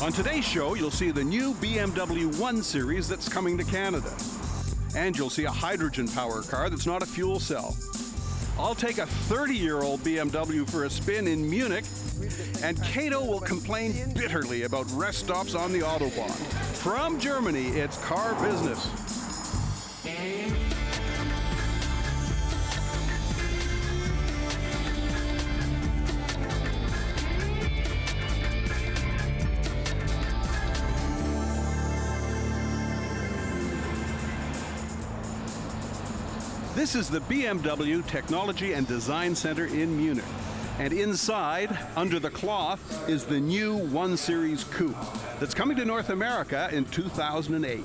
On today's show, you'll see the new BMW 1 Series that's coming to Canada. And you'll see a hydrogen power car that's not a fuel cell. I'll take a 30-year-old BMW for a spin in Munich, and Cato will complain bitterly about rest stops on the Autobahn. From Germany, it's Car Business. This is the BMW Technology and Design Center in Munich. And inside, under the cloth, is the new 1 Series Coupe that's coming to North America in 2008.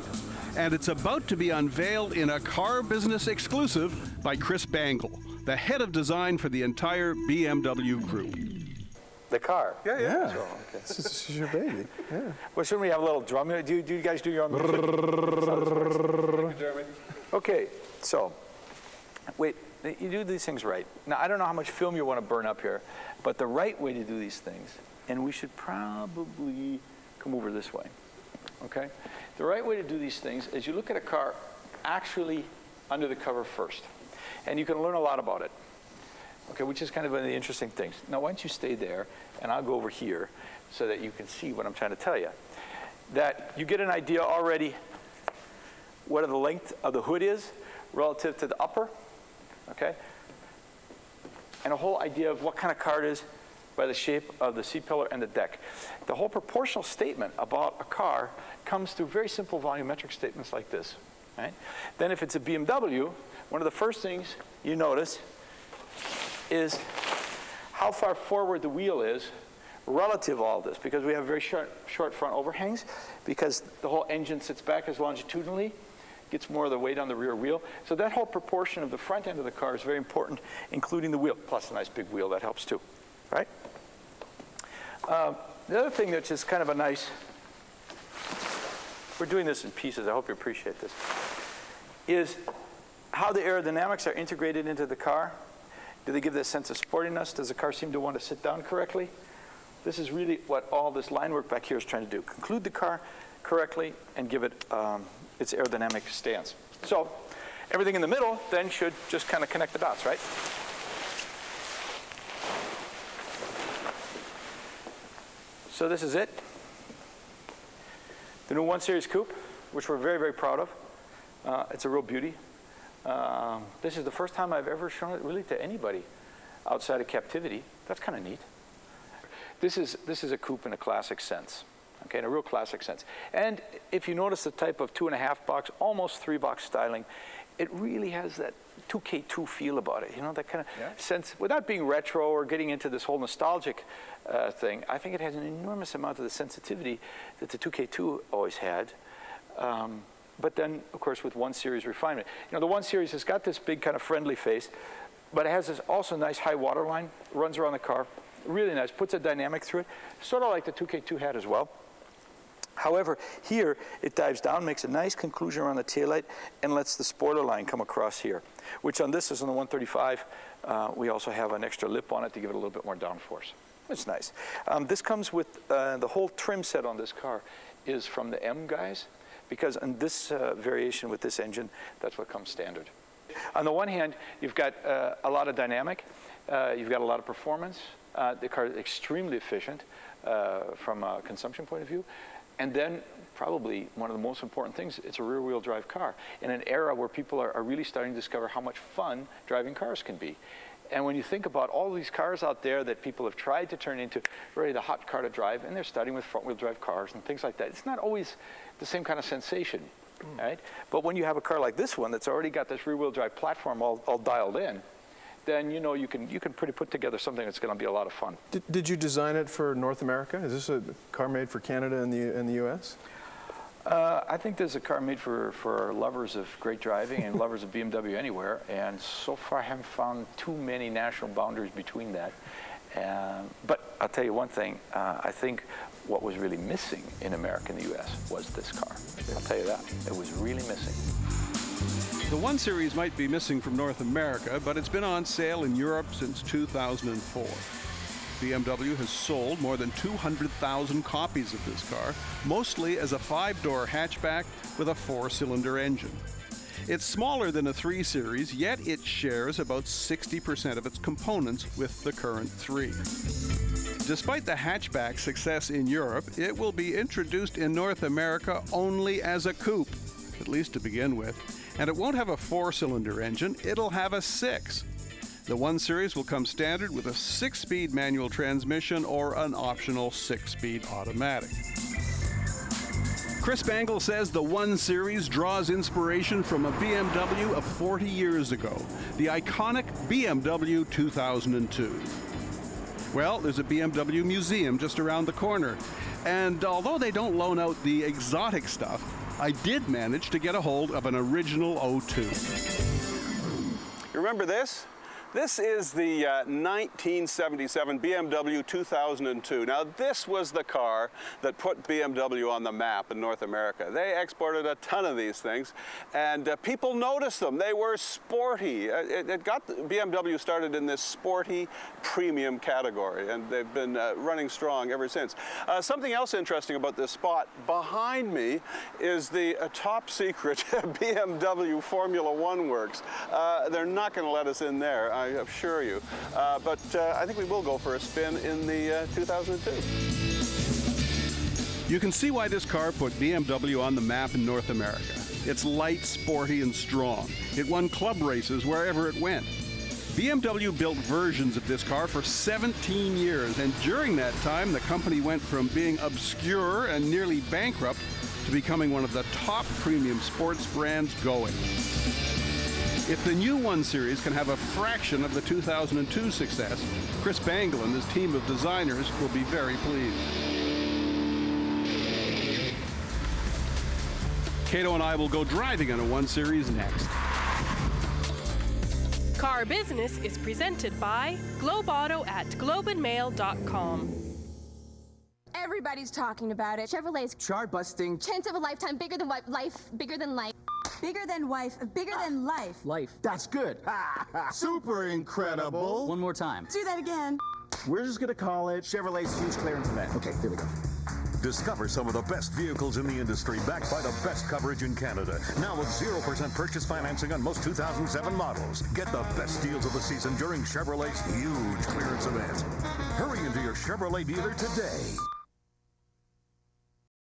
And it's about to be unveiled in a Car Business exclusive by Chris Bangle, the head of design for the entire BMW group. The car? Yeah. So, okay. This is your baby. Yeah. Well, shouldn't we have a little drum? Do you guys do your own music? Okay, so, wait, you do these things right. Now, I don't know how much film you want to burn up here, but the right way to do these things, and we should probably come over this way, okay? The right way to do these things is you look at a car actually under the cover first, and you can learn a lot about it, okay, which is kind of one of the interesting things. Now, why don't you stay there, and I'll go over here so that you can see what I'm trying to tell you. That you get an idea already what the length of the hood is relative to the upper, okay? And a whole idea of what kind of car it is by the shape of the seat pillar and the deck. The whole proportional statement about a car comes through very simple volumetric statements like this, right? Then if it's a BMW, one of the first things you notice is how far forward the wheel is relative to all this, because we have very short front overhangs, because the whole engine sits back as longitudinally, gets more of the weight on the rear wheel. So that whole proportion of the front end of the car is very important, including the wheel, plus a nice big wheel, that helps too, right? The other thing that's just kind of a nice, we're doing this in pieces, I hope you appreciate this, is how the aerodynamics are integrated into the car. Do they give this sense of sportiness? Does the car seem to want to sit down correctly? This is really what all this line work back here is trying to do. Conclude the car correctly and give it its aerodynamic stance. So everything in the middle then should just kind of connect the dots, right? So this is it. The new 1 Series Coupe, which we're very, very proud of. It's a real beauty. This is the first time I've ever shown it really to anybody outside of captivity. That's kind of neat. This is a coupe in a classic sense. Okay, in a real classic sense. And if you notice the type of 2.5 box, almost 3 box styling, it really has that 2K2 feel about it. You know, that kind of sense, without being retro or getting into this whole nostalgic thing. I think it has an enormous amount of the sensitivity that the 2K2 always had. But then, of course, with 1 Series refinement. You know, the 1 Series has got this big kind of friendly face, but it has this also nice high water line, runs around the car. Really nice, puts a dynamic through it, sort of like the 2K2 had as well. However, here it dives down, makes a nice conclusion around the taillight, and lets the spoiler line come across here, which on this is on the 135. We also have an extra lip on it to give it a little bit more downforce. It's nice. This comes with the whole trim set on this car is from the M guys, because on this variation with this engine, that's what comes standard. On the one hand, you've got a lot of dynamic, you've got a lot of performance. The car is extremely efficient from a consumption point of view. And then probably one of the most important things, it's a rear-wheel drive car in an era where people are really starting to discover how much fun driving cars can be. And when you think about all these cars out there that people have tried to turn into really the hot car to drive, and they're starting with front-wheel drive cars and things like that, it's not always the same kind of sensation, right? But when you have a car like this one that's already got this rear-wheel drive platform all dialed in, then you know you can pretty put together something that's going to be a lot of fun. Did you design it for North America? Is this a car made for Canada and the U.S.? I think there's a car made for lovers of great driving and lovers of BMW anywhere, and so far I haven't found too many national boundaries between that. But I'll tell you one thing, I think what was really missing in America and the U.S. was this car. I'll tell you that. It was really missing. The 1 Series might be missing from North America, but it's been on sale in Europe since 2004. BMW has sold more than 200,000 copies of this car, mostly as a 5-door hatchback with a 4-cylinder engine. It's smaller than a 3 Series, yet it shares about 60% of its components with the current 3. Despite the hatchback success in Europe, it will be introduced in North America only as a coupe, at least to begin with. And it won't have a 4-cylinder engine, it'll have a 6. The 1 Series will come standard with a 6-speed manual transmission or an optional 6-speed automatic. Chris Bangle says the 1 Series draws inspiration from a BMW of 40 years ago, the iconic BMW 2002. Well, there's a BMW museum just around the corner, and although they don't loan out the exotic stuff, I did manage to get a hold of an original 02. You remember this? This is the 1977 BMW 2002. Now, this was the car that put BMW on the map in North America. They exported a ton of these things, and people noticed them. They were sporty. It got BMW started in this sporty premium category, and they've been running strong ever since. Something else interesting about this spot behind me is the top secret BMW Formula One works. They're not going to let us in there, I assure you. But I think we will go for a spin in the 2002. You can see why this car put BMW on the map in North America. It's light, sporty, and strong. It won club races wherever it went. BMW built versions of this car for 17 years, and during that time, the company went from being obscure and nearly bankrupt to becoming one of the top premium sports brands going. If the new 1 Series can have a fraction of the 2002 success, Chris Bangle and his team of designers will be very pleased. Cato and I will go driving on a 1 Series next. Car Business is presented by Globe Auto at globeandmail.com. Everybody's talking about it. Chevrolet's chart-busting chance of a lifetime, bigger than life, bigger than life. Bigger than wife, bigger than life. life. That's good. Super incredible. One more time. Do that again. We're just going to call it Chevrolet's huge clearance event. Okay, here we go. Discover some of the best vehicles in the industry, backed by the best coverage in Canada. Now with 0% purchase financing on most 2007 models. Get the best deals of the season during Chevrolet's huge clearance event. Hurry into your Chevrolet dealer today.